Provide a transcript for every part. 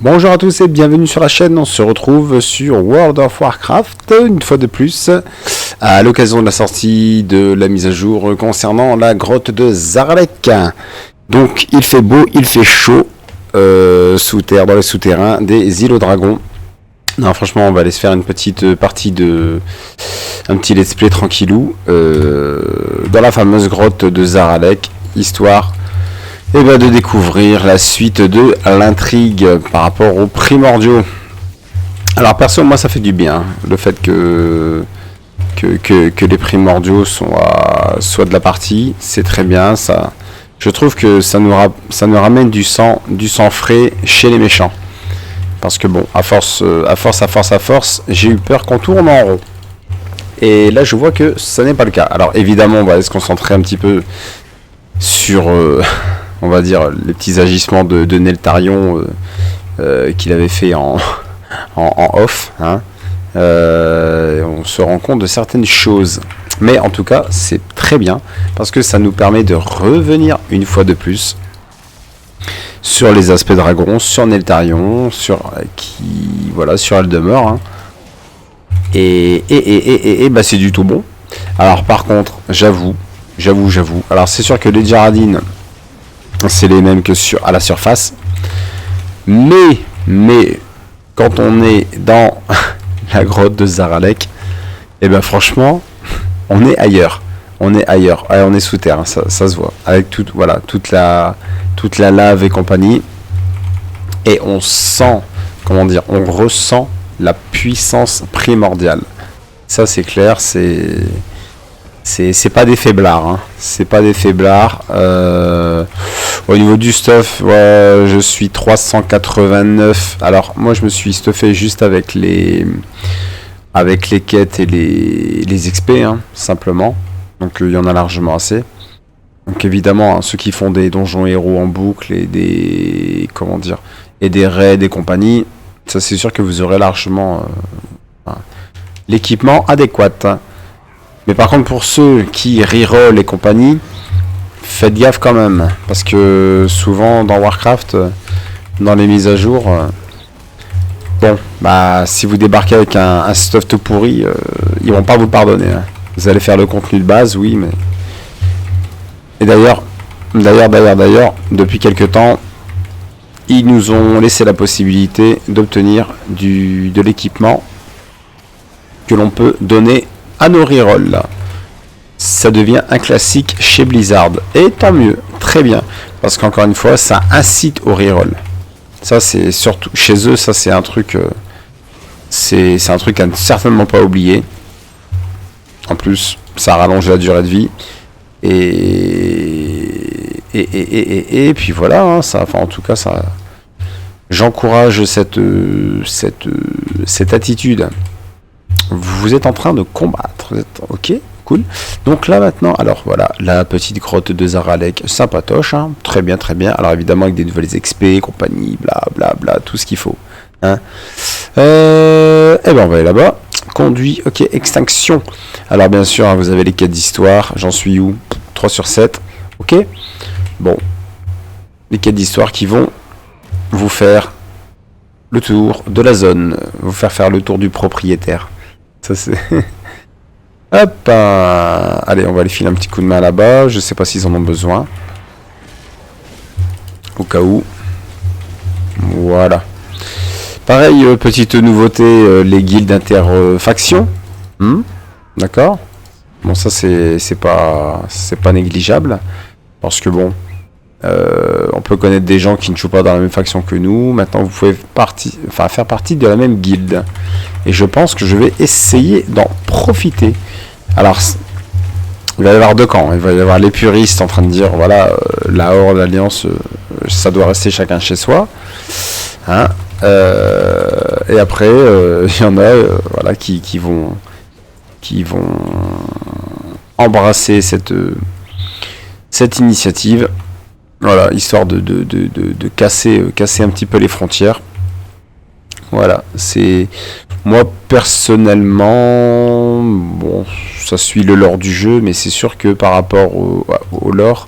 Bonjour à tous et bienvenue sur la chaîne, on se retrouve sur World of Warcraft, une fois de plus, à l'occasion de la sortie de la mise à jour concernant la grotte de Zaralek. Donc il fait beau, il fait chaud, sous terre, dans les souterrains des îles aux dragons. Non, franchement, on va aller se faire une petite partie un petit let's play tranquillou, dans la fameuse grotte de Zaralek, histoire de découvrir la suite de l'intrigue par rapport aux primordiaux. Alors perso, moi ça fait du bien, le fait que les primordiaux soient de la partie, c'est très bien. Ça, je trouve que ça nous ramène du sang frais chez les méchants. Parce que bon, à force, j'ai eu peur qu'on tourne en rond. Et là je vois que ça n'est pas le cas. Alors évidemment, on va aller se concentrer un petit peu sur... on va dire les petits agissements de Neltarion qu'il avait fait en off, hein. On se rend compte de certaines choses, mais en tout cas c'est très bien parce que ça nous permet de revenir une fois de plus sur les aspects dragons, sur Neltarion, sur Aldemort, hein. Et bah c'est du tout bon. Alors par contre, j'avoue, alors c'est sûr que les Djaradines c'est les mêmes que à la surface, mais quand on est dans la grotte de Zaralek, et ben franchement on est ailleurs, on est sous terre, hein, ça se voit avec toute la lave et compagnie, et on ressent la puissance primordiale. Ça c'est clair, c'est pas des faiblards, hein. C'est pas des faiblards. Au niveau du stuff, je suis 389. Alors moi je me suis stuffé juste avec les quêtes et les XP, hein, simplement. Donc il y en a largement assez. Donc évidemment, hein, ceux qui font des donjons héros en boucle et des raids et compagnie, ça c'est sûr que vous aurez largement l'équipement adéquat. Mais par contre, pour ceux qui reroll et compagnie, faites gaffe quand même, parce que souvent dans Warcraft, dans les mises à jour, si vous débarquez avec un stuff tout pourri, ils vont pas vous le pardonner, hein. Vous allez faire le contenu de base, oui, mais... Et d'ailleurs, depuis quelques temps, ils nous ont laissé la possibilité d'obtenir de l'équipement que l'on peut donner à nos rerolls. Là, ça devient un classique chez Blizzard, et tant mieux, très bien, parce qu'encore une fois ça incite au reroll. Ça c'est surtout chez eux, ça c'est un truc c'est un truc à ne certainement pas oublier. En plus ça rallonge la durée de vie, et puis voilà, hein, ça, enfin en tout cas ça, j'encourage cette attitude. Vous êtes en train de combattre, ok, cool. Donc là maintenant, alors voilà, la petite grotte de Zaralek, sympatoche, hein, très bien. Alors évidemment avec des nouvelles XP, compagnie, bla, tout ce qu'il faut, hein. Et ben on va aller là-bas. Conduit, ok, extinction. Alors bien sûr, hein, vous avez les quêtes d'histoire. J'en suis où? 3 sur 7, ok. Bon, les quêtes d'histoire qui vont vous faire le tour de la zone, vous faire le tour du propriétaire. Ça c'est... Hop, allez, on va aller filer un petit coup de main là-bas. Je sais pas s'ils en ont besoin. Au cas où. Voilà. Pareil, petite nouveauté, les guildes interfactions. D'accord. Bon, ça c'est pas négligeable. Parce que bon... on peut connaître des gens qui ne jouent pas dans la même faction que nous. Maintenant, vous pouvez faire partie de la même guilde. Et je pense que je vais essayer d'en profiter. Alors, il va y avoir deux camps. Il va y avoir les puristes en train de dire, voilà, la Horde, l'Alliance, ça doit rester chacun chez soi. Hein, et après, il y en a voilà, qui vont embrasser cette initiative. Voilà, histoire de casser un petit peu les frontières. Voilà, c'est... Moi, personnellement, bon, ça suit le lore du jeu, mais c'est sûr que par rapport au lore,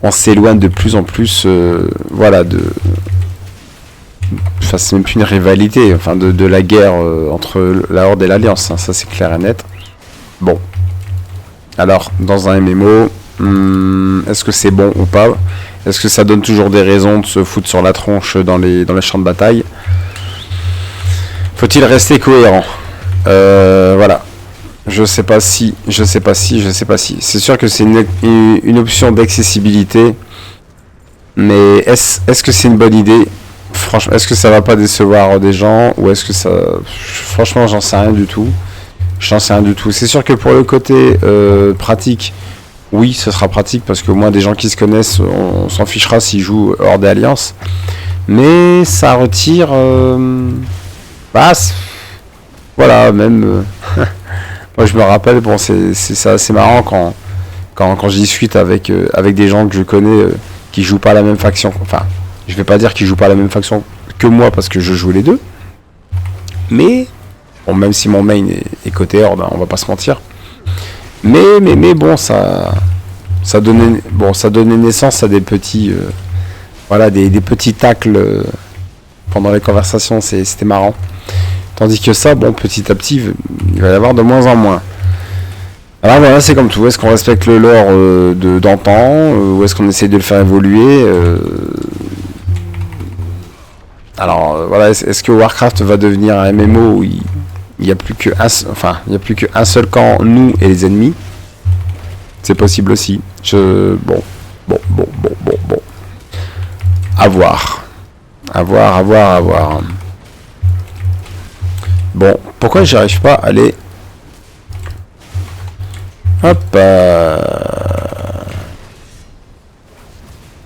on s'éloigne de plus en plus, voilà, enfin, c'est même plus une rivalité, enfin de la guerre entre la Horde et l'Alliance, hein, ça c'est clair et net. Bon. Alors, dans un MMO, est-ce que c'est bon ou pas? Est-ce que ça donne toujours des raisons de se foutre sur la tronche dans les champs de bataille? Faut-il rester cohérent? Voilà. Je sais pas si. C'est sûr que c'est une option d'accessibilité. Mais est-ce que c'est une bonne idée? Franchement, est-ce que ça va pas décevoir des gens? Ou est-ce que ça... Franchement, j'en sais rien du tout. C'est sûr que pour le côté pratique, oui, ce sera pratique parce qu'au moins des gens qui se connaissent, on s'en fichera s'ils jouent hors des alliances. Mais ça retire... voilà, même... moi je me rappelle, bon, c'est assez marrant quand je discute avec des gens que je connais qui jouent pas à la même faction. Enfin, je vais pas dire qu'ils jouent pas à la même faction que moi parce que je joue les deux. Mais... Bon, même si mon main est côté horde, hein, on va pas se mentir. Mais bon, ça donnait naissance à des petits, des petits tacles pendant les conversations. C'était marrant. Tandis que ça, bon, petit à petit, il va y avoir de moins en moins. Alors voilà, c'est comme tout. Est-ce qu'on respecte le lore d'antan ou est-ce qu'on essaie de le faire évoluer Alors voilà, est-ce que Warcraft va devenir un MMO où il n'y a plus qu'un seul camp, nous et les ennemis? C'est possible aussi. Bon. À voir. Bon, pourquoi j'y arrive pas à aller... Hop.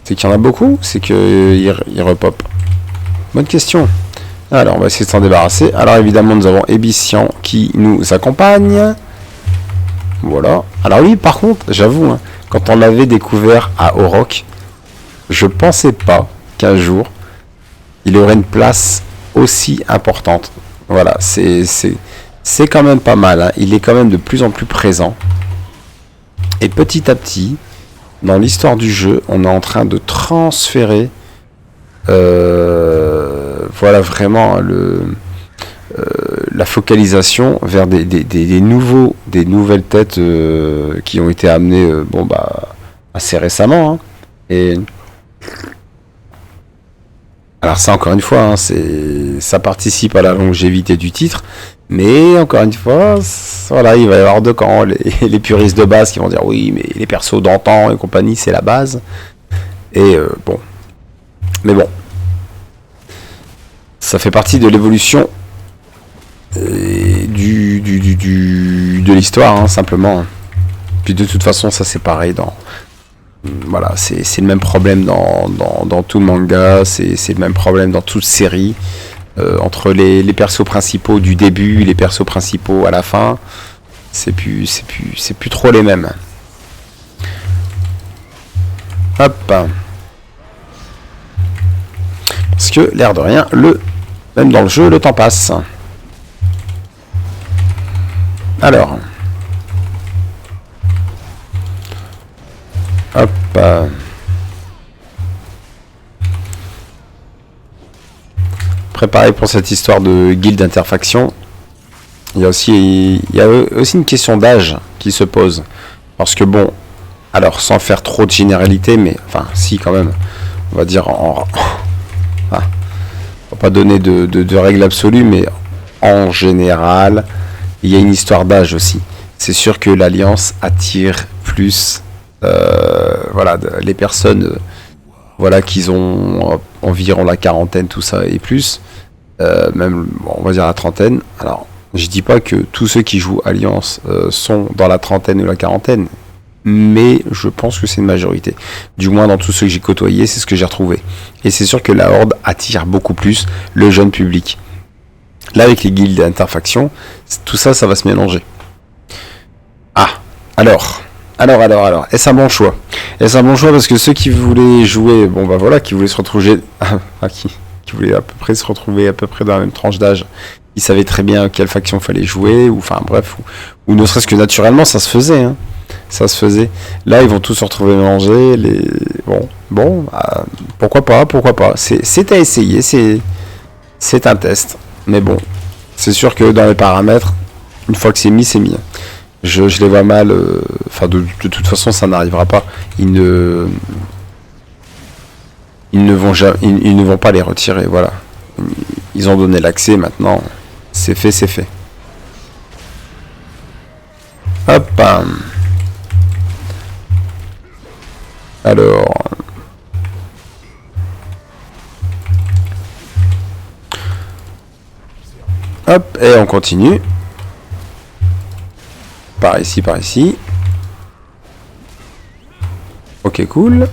C'est qu'il y en a beaucoup? C'est qu'il repop? Bonne question. Alors, on va essayer de s'en débarrasser. Alors, évidemment, nous avons Ébician qui nous accompagne. Voilà. Alors oui, par contre, j'avoue, hein, quand on l'avait découvert à Orok, je pensais pas qu'un jour, il aurait une place aussi importante. Voilà, c'est quand même pas mal. Hein. Il est quand même de plus en plus présent. Et petit à petit, dans l'histoire du jeu, on est en train de transférer... voilà vraiment la focalisation vers des nouvelles têtes qui ont été amenées assez récemment, hein. Et alors ça, encore une fois, hein, ça participe à la longévité du titre, mais encore une fois, voilà, il va y avoir deux camps, les puristes de base qui vont dire oui, mais les persos d'antan et compagnie, c'est la base. Et bon, mais bon, ça fait partie de l'évolution de l'histoire, hein, simplement. Puis de toute façon, ça c'est pareil voilà, c'est le même problème dans tout manga, c'est le même problème dans toute série, entre les persos principaux du début et les persos principaux à la fin, c'est plus trop les mêmes. Hop. Parce que l'air de rien, même dans le jeu, le temps passe. Alors. Hop. Préparé pour cette histoire de guilde d'interfaction. Il y a aussi une question d'âge qui se pose. Parce que bon, alors sans faire trop de généralité, mais enfin si quand même, on va dire on va pas donner de règles absolues, mais en général, il y a une histoire d'âge aussi. C'est sûr que l'Alliance attire plus les personnes qui ont environ la quarantaine, tout ça et plus, même on va dire la trentaine. Alors je dis pas que tous ceux qui jouent Alliance sont dans la trentaine ou la quarantaine, mais je pense que c'est une majorité. Du moins dans tous ceux que j'ai côtoyés, c'est ce que j'ai retrouvé. Et c'est sûr que la Horde attire beaucoup plus le jeune public. Là avec les guildes d'interfaction, tout ça, ça va se mélanger. Ah, alors, est-ce un bon choix? Est-ce un bon choix parce que ceux qui voulaient jouer, qui voulaient se retrouver, qui voulaient à peu près se retrouver à peu près dans la même tranche d'âge, ils savaient très bien quelle faction fallait jouer, ou ne serait-ce que naturellement, ça se faisait, hein. Ça se faisait. Là, ils vont tous se retrouver mélangés. Pourquoi pas. C'est à essayer. C'est C'est un test. Mais bon, c'est sûr que dans les paramètres, une fois que c'est mis, c'est mis. Je les vois mal. Enfin, de toute façon, ça n'arrivera pas. Ils ne vont jamais, ils ne vont pas les retirer. Voilà. Ils ont donné l'accès. Maintenant, c'est fait, c'est fait. Hop. Alors. Hop, et on continue. Par ici, par ici. Ok, cool.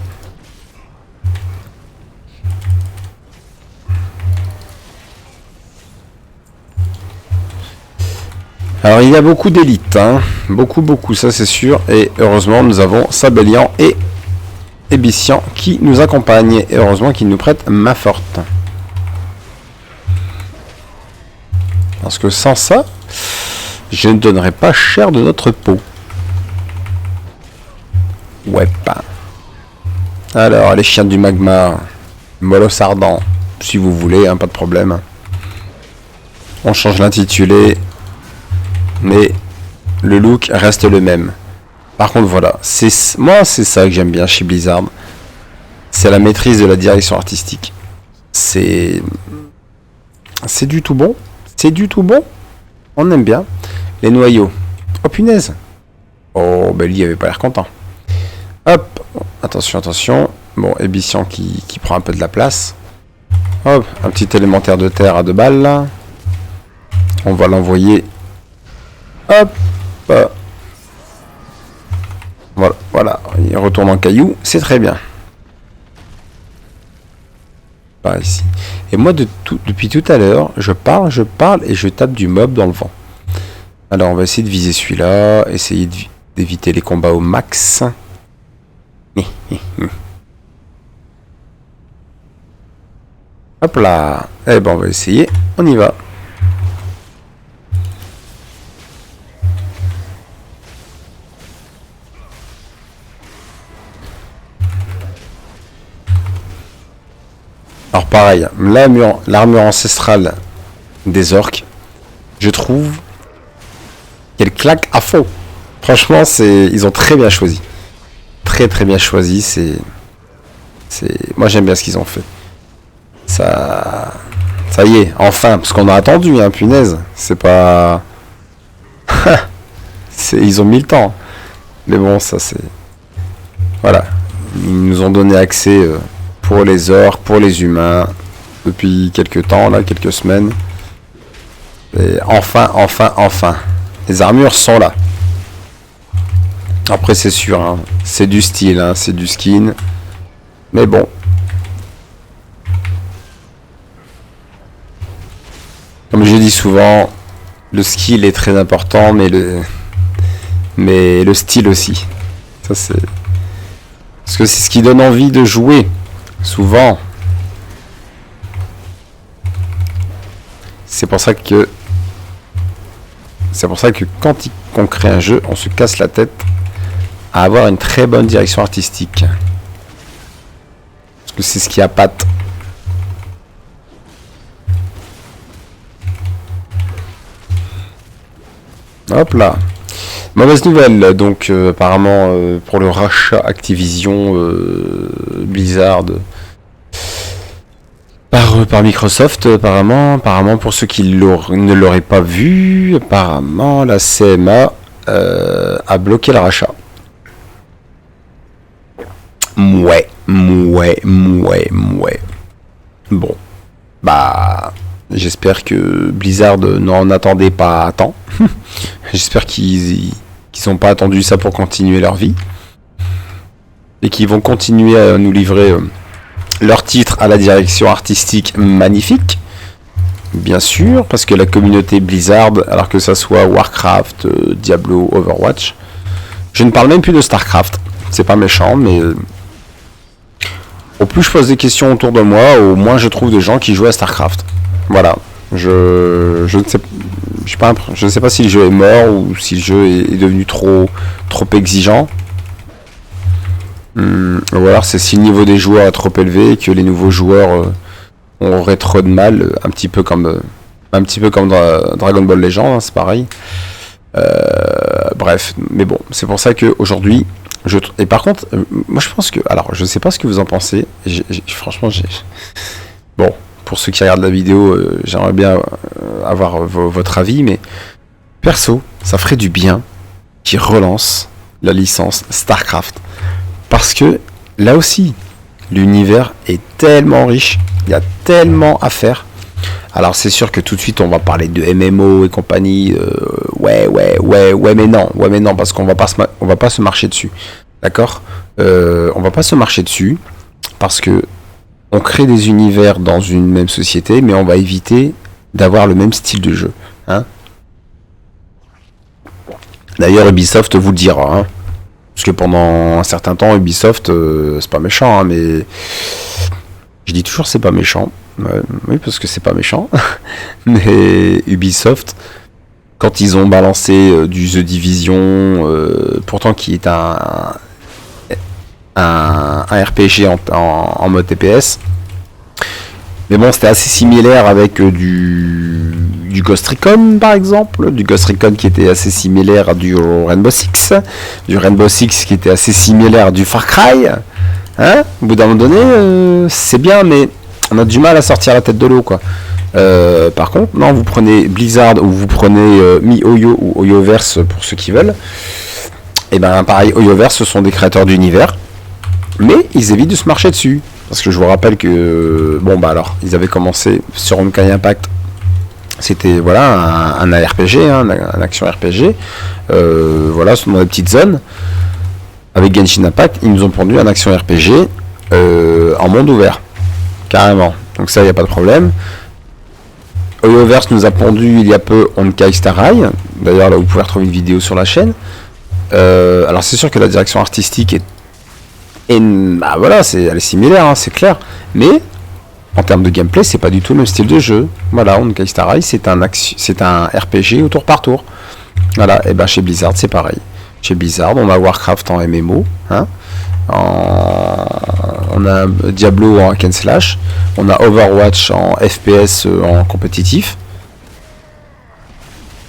Alors, il y a beaucoup d'élites, hein. Beaucoup, ça c'est sûr. Et heureusement, nous avons Sabellian et Ébician qui nous accompagnent. Et heureusement qu'ils nous prêtent main forte. Parce que sans ça, je ne donnerai pas cher de notre peau. Ouais, pas. Alors, les chiens du magma. Molosse ardent. Si vous voulez, hein, pas de problème. On change l'intitulé. Mais le look reste le même. Par contre, voilà. Moi, c'est ça que j'aime bien chez Blizzard. C'est la maîtrise de la direction artistique. C'est du tout bon. C'est du tout bon. On aime bien. Les noyaux. Oh punaise. Oh, ben lui, il avait pas l'air content. Hop. Attention, attention. Bon, Ébician qui prend un peu de la place. Hop. Un petit élémentaire de terre à 2 balles, là. On va l'envoyer. Hop. Voilà, voilà. Il retourne en caillou. C'est très bien. Par ici. Et moi, depuis tout à l'heure, je parle et je tape du mob dans le vent. Alors, on va essayer de viser celui-là. Essayer d'éviter les combats au max. Hop là. Eh ben, on va essayer. On y va. Alors pareil, l'armure ancestrale des orques, je trouve qu'elle claque à fond. Franchement, ils ont très bien choisi. Très bien choisi. Moi j'aime bien ce qu'ils ont fait. Ça y est, enfin, parce qu'on a attendu, hein, punaise. C'est pas... Ils ont mis le temps. Mais bon, ça c'est... Voilà. Ils nous ont donné accès... pour les orques, pour les humains, depuis quelques temps, là, quelques semaines. Et enfin. Les armures sont là. Après, c'est sûr, hein, c'est du style, hein, c'est du skin. Mais bon. Comme je dis souvent, le skill est très important, mais le style aussi. Ça, c'est... Parce que c'est ce qui donne envie de jouer. Souvent. C'est pour ça que quand on crée un jeu, on se casse la tête à avoir une très bonne direction artistique. Parce que c'est ce qui appâte. Hop là. Mauvaise nouvelle, donc apparemment pour le rachat Activision Blizzard par Microsoft, apparemment pour ceux qui ne l'auraient pas vu, apparemment la CMA a bloqué le rachat. Mouais. Bon, bah j'espère que Blizzard n'en attendait pas tant. J'espère qu'ils n'ont pas attendu ça pour continuer leur vie. Et qu'ils vont continuer à nous livrer leur titre à la direction artistique magnifique. Bien sûr, parce que la communauté Blizzard, alors que ça soit Warcraft, Diablo, Overwatch, je ne parle même plus de Starcraft. C'est pas méchant, mais au plus je pose des questions autour de moi, au moins je trouve des gens qui jouent à Starcraft. Voilà. Je ne sais pas si le jeu est mort ou si le jeu est devenu trop exigeant. Ou alors c'est si le niveau des joueurs est trop élevé et que les nouveaux joueurs on aurait trop de mal, un petit peu comme Dragon Ball Legend, hein, c'est pareil. Bref, mais bon, c'est pour ça que aujourd'hui, et par contre, moi je pense que, alors je sais pas ce que vous en pensez. Franchement, bon, pour ceux qui regardent la vidéo, j'aimerais bien avoir votre avis, mais perso, ça ferait du bien qu'ils relancent la licence StarCraft, parce que là aussi, l'univers est tellement riche, il y a tellement à faire. Alors c'est sûr que tout de suite on va parler de MMO et compagnie, ouais mais non, parce qu'on va pas se marcher dessus, d'accord, on va pas se marcher dessus, parce que on crée des univers dans une même société, mais on va éviter d'avoir le même style de jeu, hein. D'ailleurs Ubisoft vous le dira, hein, parce que pendant un certain temps Ubisoft, c'est pas méchant, hein, mais je dis toujours c'est pas méchant. Oui, parce que c'est pas méchant. Mais Ubisoft, quand ils ont balancé du The Division, pourtant qui est un RPG en mode TPS, mais bon, c'était assez similaire avec du Ghost Recon, par exemple. Du Ghost Recon qui était assez similaire à du Rainbow Six. Du Rainbow Six qui était assez similaire à du Far Cry. Hein, au bout d'un moment donné, c'est bien, mais on a du mal à sortir la tête de l'eau, quoi. Par contre, non, vous prenez Blizzard ou vous prenez MiHoYo ou HoYoverse pour ceux qui veulent. Et ben pareil, HoYoverse, ce sont des créateurs d'univers, mais ils évitent de se marcher dessus. Parce que je vous rappelle que, bon bah alors, ils avaient commencé sur Honkai Impact. C'était voilà un ARPG, hein, un action RPG. Voilà, dans des petites zones. Avec Genshin Impact, ils nous ont pondu un action RPG en monde ouvert. Carrément. Donc ça, il n'y a pas de problème. HoYoverse nous a pondu il y a peu Honkai Star Rail. D'ailleurs, là, vous pouvez retrouver une vidéo sur la chaîne. Alors c'est sûr que la direction artistique bah voilà, elle est similaire, hein, c'est clair. Mais en termes de gameplay, c'est pas du tout le même style de jeu. Voilà, Honkai Star Rail, c'est un RPG au tour par tour. Voilà, et ben chez Blizzard, c'est pareil. Chez Blizzard, on a Warcraft en MMO, hein. On a Diablo en hack and slash, on a Overwatch en FPS en compétitif.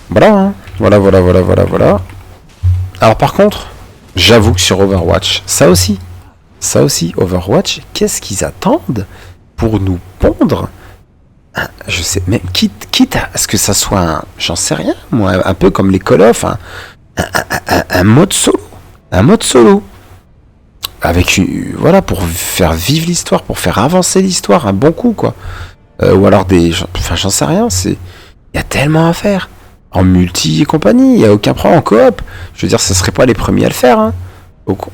Voilà, hein. Voilà. Alors par contre, j'avoue que sur Overwatch, ça aussi, Overwatch, qu'est-ce qu'ils attendent pour nous pondre? Je sais, même quitte à ce que ça soit j'en sais rien, moi, un peu comme les Call of, un mode solo. Avec voilà, pour faire vivre l'histoire, pour faire avancer l'histoire, un bon coup, quoi. Ou alors j'en sais rien, il y a tellement à faire. En multi et compagnie, il n'y a aucun problème en coop. Je veux dire, ce serait pas les premiers à le faire, hein.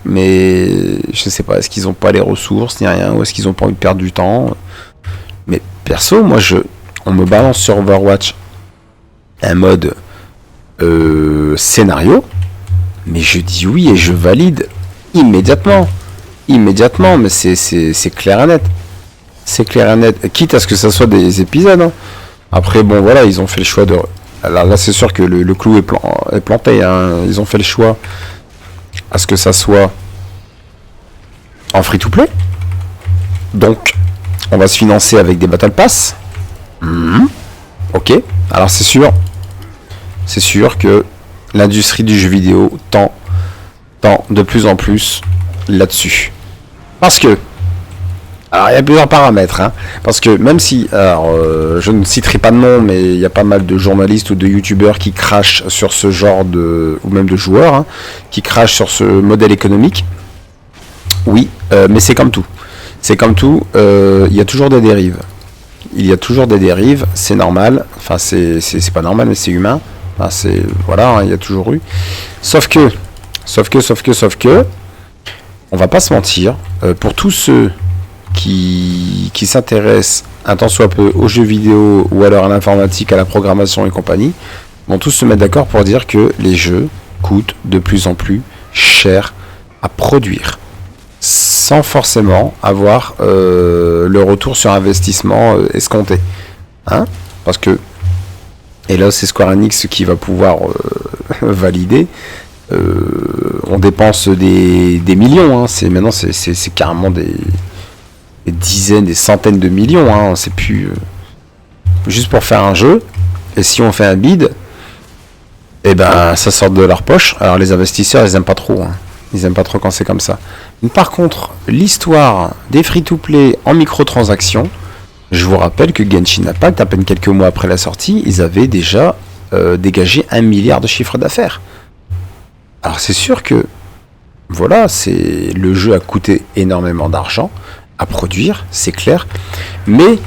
Mais je sais pas, est-ce qu'ils ont pas les ressources ni rien, ou est-ce qu'ils ont pas envie de perdre du temps. Mais perso, moi on me balance sur Overwatch un mode scénario, mais je dis oui et je valide immédiatement, mais c'est clair et net. C'est clair et net, quitte à ce que ça soit des épisodes, hein. Après, bon, voilà, ils ont fait le choix de... Là c'est sûr que le clou est planté, hein. Ils ont fait le choix à ce que ça soit en free-to-play. Donc, on va se financer avec des Battle Pass. Ok, alors c'est sûr que l'industrie du jeu vidéo tend de plus en plus là-dessus. Parce que, alors il y a plusieurs paramètres, hein. Parce que même si, alors je ne citerai pas de nom, mais il y a pas mal de journalistes ou de youtubeurs qui crachent sur ce genre ou même de joueurs, hein, qui crachent sur ce modèle économique. Oui, mais c'est comme tout. Il y a toujours des dérives. C'est normal. Enfin, c'est pas normal, mais c'est humain. Enfin, voilà, hein, il y a toujours eu. Sauf que, on va pas se mentir, pour tous ceux qui s'intéressent un tant soit peu aux jeux vidéo ou alors à l'informatique, à la programmation et compagnie, vont tous se mettre d'accord pour dire que les jeux coûtent de plus en plus cher à produire, sans forcément avoir le retour sur investissement escompté, hein, parce que, et là c'est Square Enix qui va pouvoir valider, on dépense des millions, hein. Maintenant c'est carrément des dizaines, des centaines de millions, hein, c'est plus juste pour faire un jeu. Et si on fait un bid, et ben ça sort de leur poche. Alors les investisseurs, ils aiment pas trop, hein. Ils aiment pas trop quand c'est comme ça. Mais par contre, l'histoire des free-to-play en microtransactions, je vous rappelle que Genshin Impact, à peine quelques mois après la sortie, ils avaient déjà dégagé 1 milliard de chiffre d'affaires. Alors c'est sûr que voilà, le jeu a coûté énormément d'argent à produire, c'est clair, mais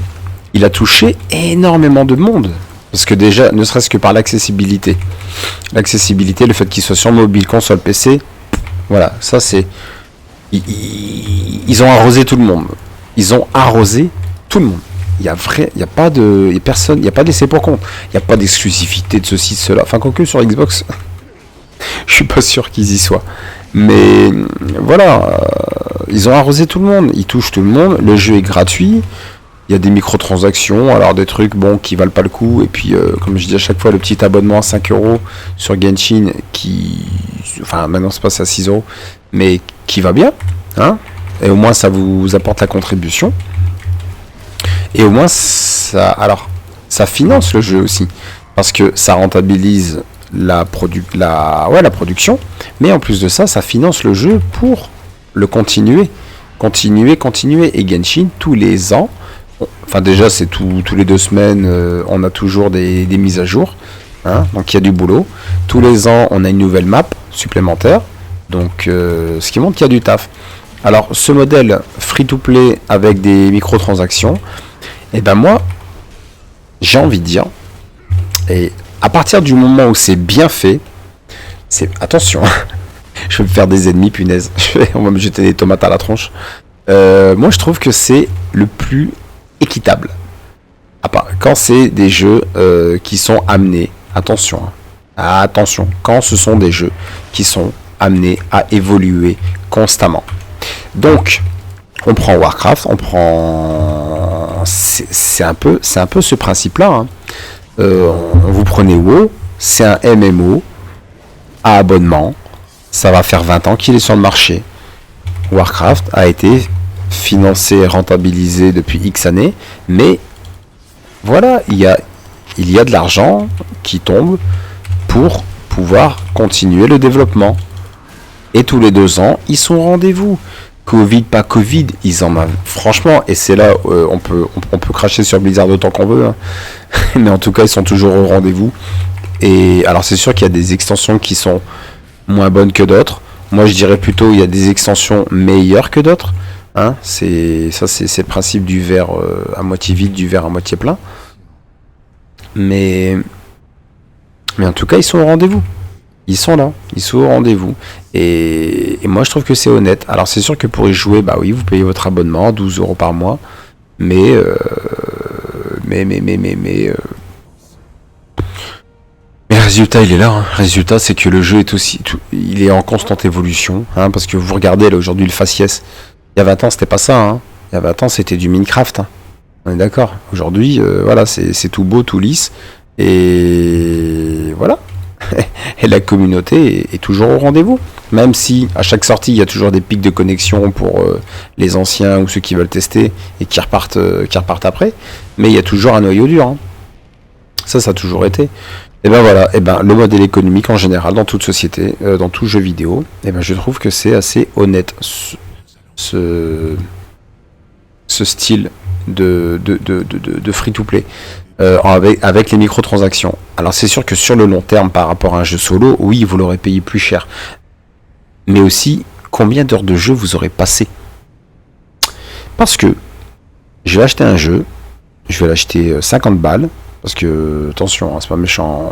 il a touché énormément de monde. Parce que déjà, ne serait-ce que par l'accessibilité, le fait qu'il soit sur mobile, console, PC, voilà, ça c'est... Ils ont arrosé tout le monde. Ils ont arrosé tout le monde. Il y a pas de... personne, il n'y a pas d'essai pour compte. Il n'y a pas d'exclusivité de ceci, de cela. Enfin, quoique sur Xbox, je suis pas sûr qu'ils y soient. Mais voilà, ils ont arrosé tout le monde. Ils touchent tout le monde. Le jeu est gratuit. Il y a des microtransactions, alors des trucs qui valent pas le coup. Et puis, comme je dis à chaque fois, le petit abonnement à 5€ sur Genshin enfin, maintenant c'est passé à 6€, mais qui va bien, hein. Et au moins, ça vous apporte la contribution. Et au moins, ça finance le jeu aussi. Parce que ça rentabilise la production. Mais en plus de ça, ça finance le jeu pour le continuer. Et Genshin, tous les ans, enfin déjà c'est tous les 2 semaines, on a toujours des mises à jour, hein, donc il y a du boulot. Tous les ans on a une nouvelle map supplémentaire, donc ce qui montre qu'il y a du taf. Alors ce modèle free to play avec des microtransactions, et ben moi j'ai envie de dire, et à partir du moment où c'est bien fait, attention, je vais me faire des ennemis, punaise, on va me jeter des tomates à la tronche. Moi je trouve que c'est le plus équitable. Quand c'est des jeux qui sont amenés, attention, quand ce sont des jeux qui sont amenés à évoluer constamment. Donc, on prend Warcraft, c'est un peu ce principe-là, hein. Vous prenez WoW, c'est un MMO à abonnement, ça va faire 20 ans qu'il est sur le marché. Warcraft a été financé, rentabilisé depuis X années, mais voilà, il y a de l'argent qui tombe pour pouvoir continuer le développement. Et tous les 2 ans, ils sont au rendez-vous. Covid, pas Covid, ils en ont franchement, et c'est là on peut cracher sur Blizzard autant qu'on veut, hein. Mais en tout cas, ils sont toujours au rendez-vous. Et alors c'est sûr qu'il y a des extensions qui sont moins bonnes que d'autres. Moi, je dirais plutôt il y a des extensions meilleures que d'autres. Hein, c'est le principe du verre à moitié vide, du verre à moitié plein. Mais en tout cas, ils sont au rendez-vous. Ils sont là, ils sont au rendez-vous. Et moi, je trouve que c'est honnête. Alors, c'est sûr que pour y jouer, bah oui, vous payez votre abonnement, 12€ par mois. Mais le résultat, il est là, hein. Le résultat, c'est que le jeu est il est en constante évolution, hein, parce que vous regardez là aujourd'hui le faciès. Il y a 20 ans, c'était pas ça, hein. Il y a 20 ans, c'était du Minecraft, hein. On est d'accord. Aujourd'hui, voilà, c'est tout beau, tout lisse. Et voilà. Et la communauté est toujours au rendez-vous. Même si à chaque sortie, il y a toujours des pics de connexion pour les anciens ou ceux qui veulent tester et qui repartent après. Mais il y a toujours un noyau dur, hein. Ça a toujours été. Et ben voilà, et ben le modèle économique en général, dans toute société, dans tout jeu vidéo, et ben je trouve que c'est assez honnête ce style de free-to-play avec les microtransactions. Alors c'est sûr que sur le long terme, par rapport à un jeu solo, oui, vous l'aurez payé plus cher. Mais aussi, combien d'heures de jeu vous aurez passé? Parce que je vais acheter un jeu, je vais l'acheter 50 balles, parce que, attention, hein, c'est pas méchant,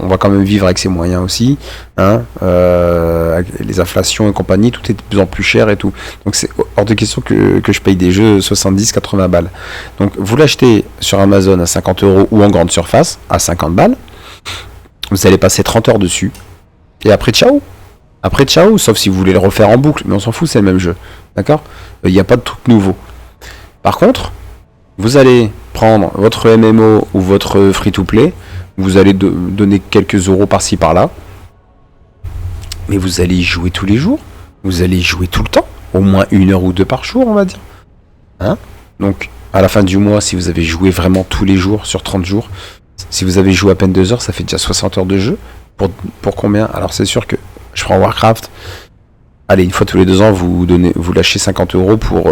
on va quand même vivre avec ses moyens aussi, hein, avec les inflations et compagnie, tout est de plus en plus cher et tout. Donc c'est hors de question que je paye des jeux 70-80 balles. Donc vous l'achetez sur Amazon à 50€ ou en grande surface à 50 balles, vous allez passer 30 heures dessus, et après ciao. Après ciao, sauf si vous voulez le refaire en boucle, mais on s'en fout, c'est le même jeu, d'accord? Il n'y a pas de truc nouveau. Par contre, vous allez prendre votre MMO ou votre free-to-play, vous allez donner quelques euros par-ci par-là, mais vous allez y jouer tous les jours, vous allez y jouer tout le temps, au moins 1 heure ou 2 par jour, on va dire. Hein? Donc, à la fin du mois, si vous avez joué vraiment tous les jours, sur 30 jours, si vous avez joué à peine 2 heures, ça fait déjà 60 heures de jeu. Pour combien? Alors, c'est sûr que je prends Warcraft. Allez, une fois tous les 2 ans, vous lâchez 50 euros pour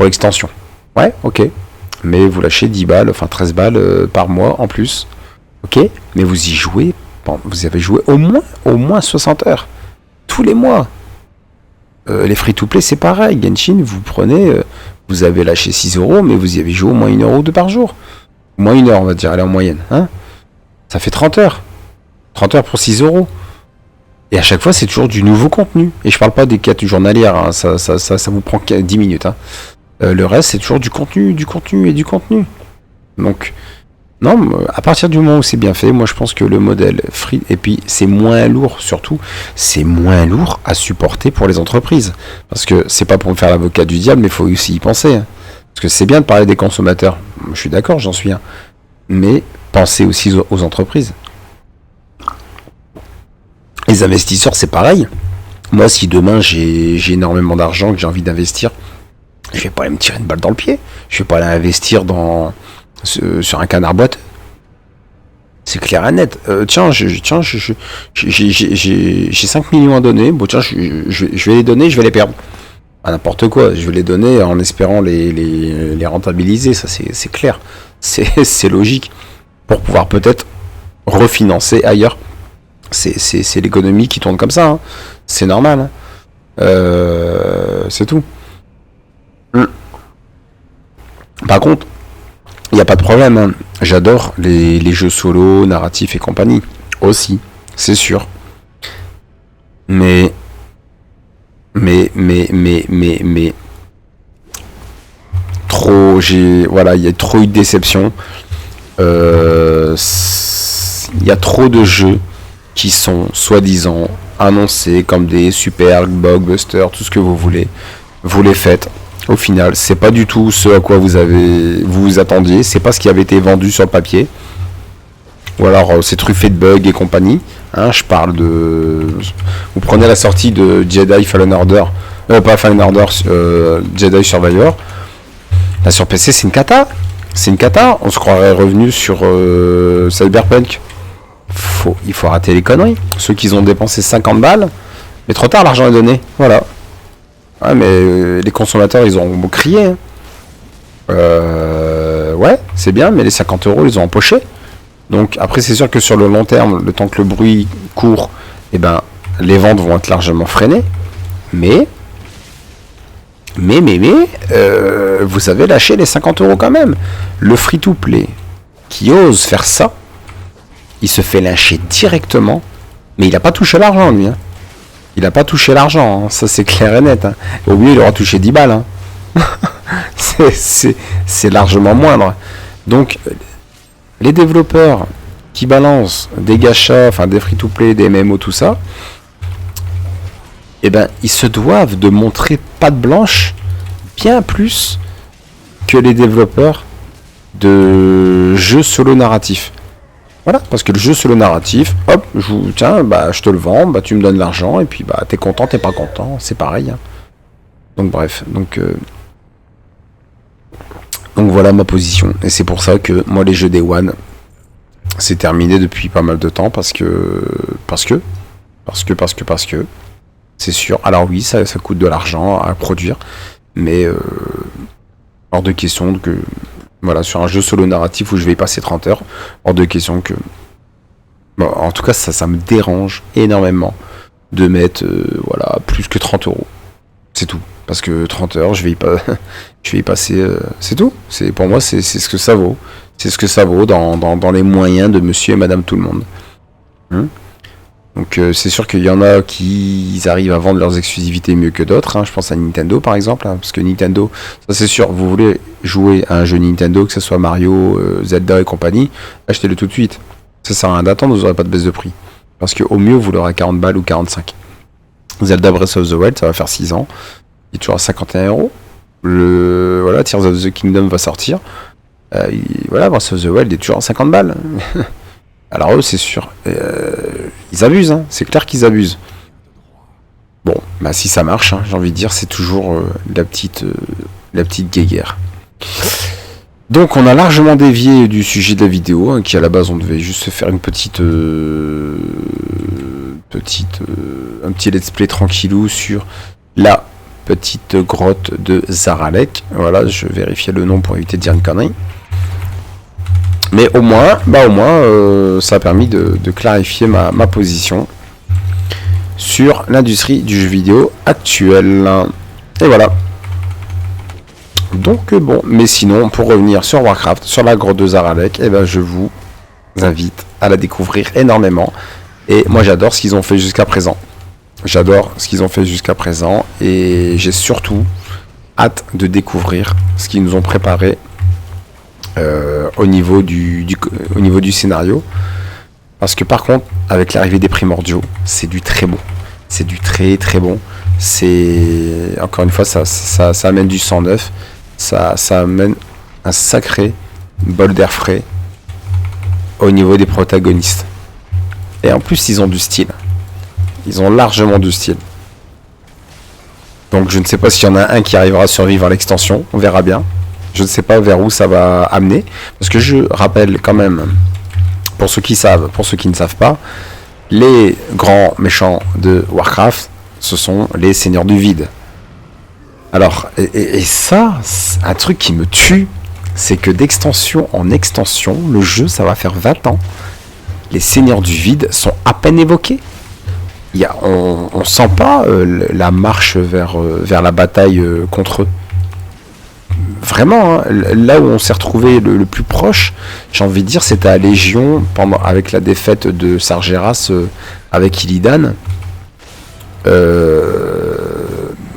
l'extension. Ouais, ok. Mais vous lâchez 10 balles, enfin 13 balles par mois en plus. Ok? Mais vous y jouez, vous avez joué au moins 60 heures. Tous les mois. Les free-to-play, c'est pareil. Genshin, vous prenez, vous avez lâché 6 euros, mais vous y avez joué au moins 1 heure ou 2 par jour. Au moins 1 heure, on va dire, allez, en moyenne. Hein? Ça fait 30 heures. 30 heures pour 6 euros. Et à chaque fois, c'est toujours du nouveau contenu. Et je parle pas des quêtes journalières, hein. Ça vous prend 10 minutes. Hein. Le reste, c'est toujours du contenu et du contenu. Donc, non, à partir du moment où c'est bien fait, moi je pense que le modèle free, et puis c'est moins lourd surtout, c'est moins lourd à supporter pour les entreprises. Parce que c'est pas pour me faire l'avocat du diable, mais il faut aussi y penser. Hein. Parce que c'est bien de parler des consommateurs, je suis d'accord, j'en suis un. Mais pensez aussi aux entreprises. Les investisseurs, c'est pareil. Moi, si demain j'ai énormément d'argent que j'ai envie d'investir, je vais pas aller me tirer une balle dans le pied. Je vais pas aller investir sur un canard boîteux. C'est clair et net. Tiens, j'ai 5 millions à donner. Bon, tiens, je vais les donner, je vais les perdre. À n'importe quoi. Je vais les donner en espérant les rentabiliser. Ça, c'est clair. C'est logique. Pour pouvoir peut-être refinancer ailleurs. C'est l'économie qui tourne comme ça. Hein. C'est normal. Hein. C'est tout. Par contre, il n'y a pas de problème. Hein. J'adore les jeux solo, narratifs et compagnie. Aussi, c'est sûr. Mais. Trop. Voilà, il y a trop eu de déception. Il y a trop de jeux qui sont soi-disant annoncés comme des super blockbusters, tout ce que vous voulez. Vous les faites. Au final, c'est pas du tout ce à quoi vous attendiez, c'est pas ce qui avait été vendu sur le papier. Ou alors c'est truffé de bugs et compagnie. Hein, je parle de. Vous prenez la sortie de Jedi Fallen Order, pas Fallen Order, Jedi Survivor. Là sur PC, c'est une cata. C'est une cata. On se croirait revenu sur Cyberpunk. Il faut rater les conneries. Ceux qui ont dépensé 50 balles, mais trop tard, l'argent est donné. Voilà. Ouais, mais les consommateurs, ils ont beau crier. Hein. Ouais, c'est bien, mais les 50 euros, ils ont empoché. Donc, après, c'est sûr que sur le long terme, le temps que le bruit court, eh ben, les ventes vont être largement freinées. Mais vous avez lâché les 50 euros quand même. Le free-to-play qui ose faire ça, il se fait lyncher directement, mais il n'a pas touché l'argent, lui. Hein. Il n'a pas touché l'argent, hein. Ça c'est clair et net. Hein. Au mieux, il aura touché 10 balles. Hein. c'est largement moindre. Donc, les développeurs qui balancent des gachas, enfin des free-to-play, des MMO, tout ça, eh ben, ils se doivent de montrer patte blanche bien plus que les développeurs de jeux solo narratifs. Voilà, parce que le jeu solo narratif, hop, je te le vends, bah tu me donnes l'argent, et puis bah t'es content, t'es pas content, c'est pareil. Hein. Donc bref, donc voilà ma position. Et c'est pour ça que moi les jeux Day One, c'est terminé depuis pas mal de temps, parce que c'est sûr. Alors oui, ça coûte de l'argent à produire, mais hors de question que... Voilà, sur un jeu solo narratif où je vais y passer 30 heures, hors de question que... Bon, en tout cas, ça me dérange énormément de mettre voilà, plus que 30 euros. C'est tout. Parce que 30 heures, je vais y passer... c'est tout. Pour moi, c'est ce que ça vaut. C'est ce que ça vaut dans les moyens de monsieur et madame tout le monde. Donc c'est sûr qu'il y en a qui arrivent à vendre leurs exclusivités mieux que d'autres. Hein. Je pense à Nintendo par exemple, hein, parce que Nintendo, ça c'est sûr, vous voulez jouer à un jeu Nintendo, que ce soit Mario, Zelda et compagnie, achetez-le tout de suite. Ça sert à rien d'attendre, vous n'aurez pas de baisse de prix. Parce qu'au mieux, vous l'aurez à 40 balles ou 45. Zelda Breath of the Wild, ça va faire 6 ans. Il est toujours à 51 euros. Voilà, Tears of the Kingdom va sortir. Voilà, Breath of the Wild est toujours à 50 balles. Alors eux, c'est sûr. Ils abusent, hein. C'est clair qu'ils abusent. Bon, bah si ça marche, hein, j'ai envie de dire, c'est toujours la petite guéguerre. Donc on a largement dévié du sujet de la vidéo, hein, qui à la base on devait juste se faire une un petit let's play tranquillou sur la petite grotte de Zaralek. Voilà, je vérifiais le nom pour éviter de dire une connerie. Mais au moins, ça a permis de clarifier ma position sur l'industrie du jeu vidéo actuel. Et voilà. Donc bon, mais sinon, pour revenir sur Warcraft, sur la grotte de Zaralek, eh ben, je vous invite à la découvrir énormément. Et moi j'adore ce qu'ils ont fait jusqu'à présent. Et j'ai surtout hâte de découvrir ce qu'ils nous ont préparé au niveau du scénario. Parce que par contre, avec l'arrivée des primordiaux, c'est du très bon. C'est du très très bon. C'est, encore une fois, ça amène du sang neuf. Ça amène un sacré bol d'air frais au niveau des protagonistes. Et en plus, ils ont du style. Ils ont largement du style. Donc je ne sais pas s'il y en a un qui arrivera à survivre à l'extension. On verra bien. Je ne sais pas vers où ça va amener. Parce que je rappelle quand même, pour ceux qui savent, pour ceux qui ne savent pas, les grands méchants de Warcraft, ce sont les seigneurs du vide. Alors, et ça, un truc qui me tue, c'est que d'extension en extension, le jeu, ça va faire 20 ans. Les seigneurs du vide sont à peine évoqués. On sent pas la marche vers la bataille contre eux. Vraiment, hein, là où on s'est retrouvé le plus proche, j'ai envie de dire, c'était à Légion, avec la défaite de Sargeras avec Illidan.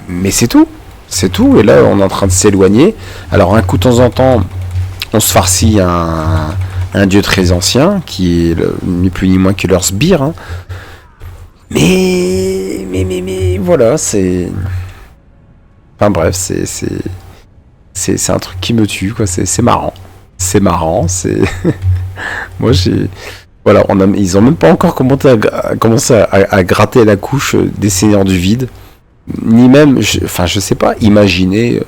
Mais c'est tout. C'est tout, et là on est en train de s'éloigner. Alors un coup de temps en temps, on se farcit un dieu très ancien, qui est ni plus ni moins que leur sbire. Hein. Mais voilà, c'est... Enfin bref, c'est un truc qui me tue, quoi. C'est marrant. C'est marrant, c'est... Moi j'ai... Voilà, ils ont même pas encore commencé à gratter la couche des seigneurs du vide. Ni même, je sais pas, imaginer.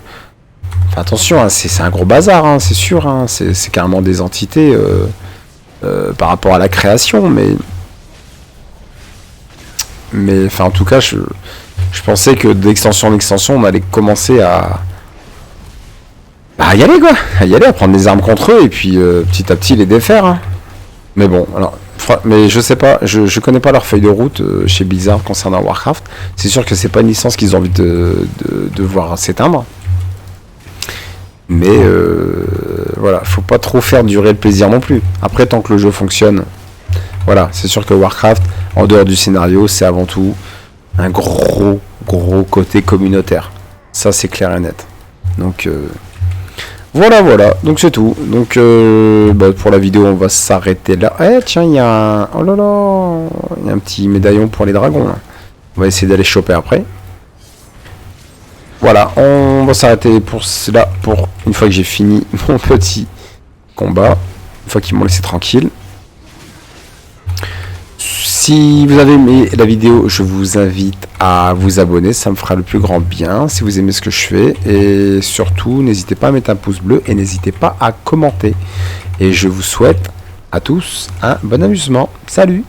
Attention, hein, c'est un gros bazar, hein, c'est sûr, hein, c'est carrément des entités par rapport à la création, mais enfin, en tout cas, je pensais que d'extension en extension, on allait commencer à y aller, quoi, à prendre des armes contre eux et puis petit à petit les défaire. Hein. Mais bon, alors. Mais je sais pas, je connais pas leur feuille de route chez Blizzard concernant Warcraft. C'est sûr que c'est pas une licence qu'ils ont envie de voir s'éteindre. Mais voilà, faut pas trop faire durer le plaisir non plus. Après, tant que le jeu fonctionne, voilà, c'est sûr que Warcraft, en dehors du scénario, c'est avant tout un gros côté communautaire. Ça, c'est clair et net. Donc voilà, donc c'est tout. Donc pour la vidéo, on va s'arrêter là. Eh tiens, il y a oh là là, il y a un petit médaillon pour les dragons. Là. On va essayer d'aller choper après. Voilà, on va s'arrêter pour cela, pour une fois que j'ai fini mon petit combat, une fois qu'ils m'ont laissé tranquille. Si vous avez aimé la vidéo, je vous invite à vous abonner, ça me fera le plus grand bien si vous aimez ce que je fais. Et surtout, n'hésitez pas à mettre un pouce bleu et n'hésitez pas à commenter. Et je vous souhaite à tous un bon amusement. Salut!